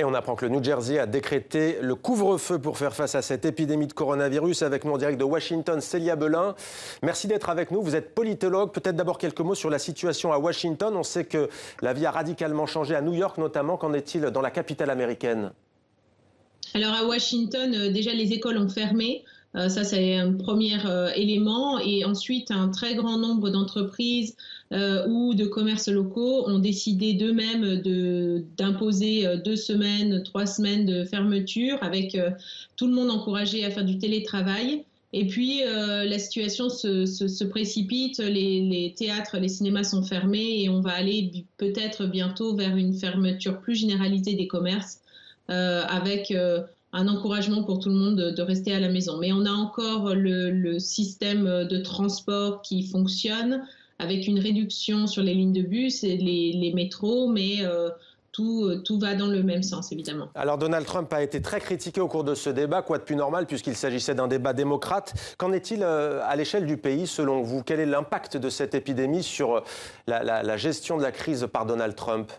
Et on apprend que le New Jersey a décrété le couvre-feu pour faire face à cette épidémie de coronavirus. Avec nous en direct de Washington, Célia Belin. Merci d'être avec nous. Vous êtes politologue. Peut-être d'abord quelques mots sur la situation à Washington. On sait que la vie a radicalement changé à New York notamment. Qu'en est-il dans la capitale américaine? Alors à Washington, déjà les écoles ont fermé. Ça, c'est un premier élément. Et ensuite, un très grand nombre d'entreprises ou de commerces locaux ont décidé d'eux-mêmes d'imposer 2 semaines, 3 semaines de fermeture, avec tout le monde encouragé à faire du télétravail. Et puis, la situation se précipite, les théâtres, les cinémas sont fermés et on va aller peut-être bientôt vers une fermeture plus généralisée des commerces avec un encouragement pour tout le monde de rester à la maison. Mais on a encore le système de transport qui fonctionne avec une réduction sur les lignes de bus et les métros, mais tout va dans le même sens, évidemment. Alors Donald Trump a été très critiqué au cours de ce débat, quoi de plus normal puisqu'il s'agissait d'un débat démocrate. Qu'en est-il à l'échelle du pays selon vous? Quel est l'impact de cette épidémie sur la gestion de la crise par Donald Trump?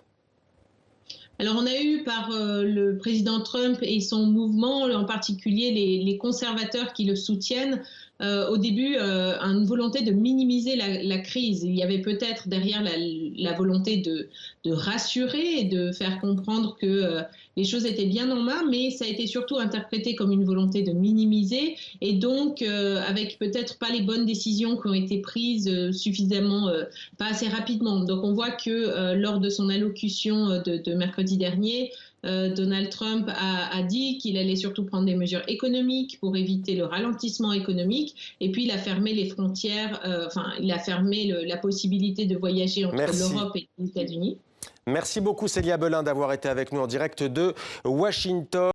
Alors, on a eu par le président Trump et son mouvement, en particulier les conservateurs qui le soutiennent, au début, une volonté de minimiser la crise. Il y avait peut-être derrière la volonté de rassurer et de faire comprendre que les choses étaient bien en main, mais ça a été surtout interprété comme une volonté de minimiser et donc avec peut-être pas les bonnes décisions qui ont été prises suffisamment, pas assez rapidement. Donc on voit que lors de son allocution de mercredi dernier, Donald Trump a dit qu'il allait surtout prendre des mesures économiques pour éviter le ralentissement économique. Et puis, il a fermé les frontières, il a fermé la possibilité de voyager entre l'Europe et les États-Unis. Merci beaucoup Célia Belin d'avoir été avec nous en direct de Washington.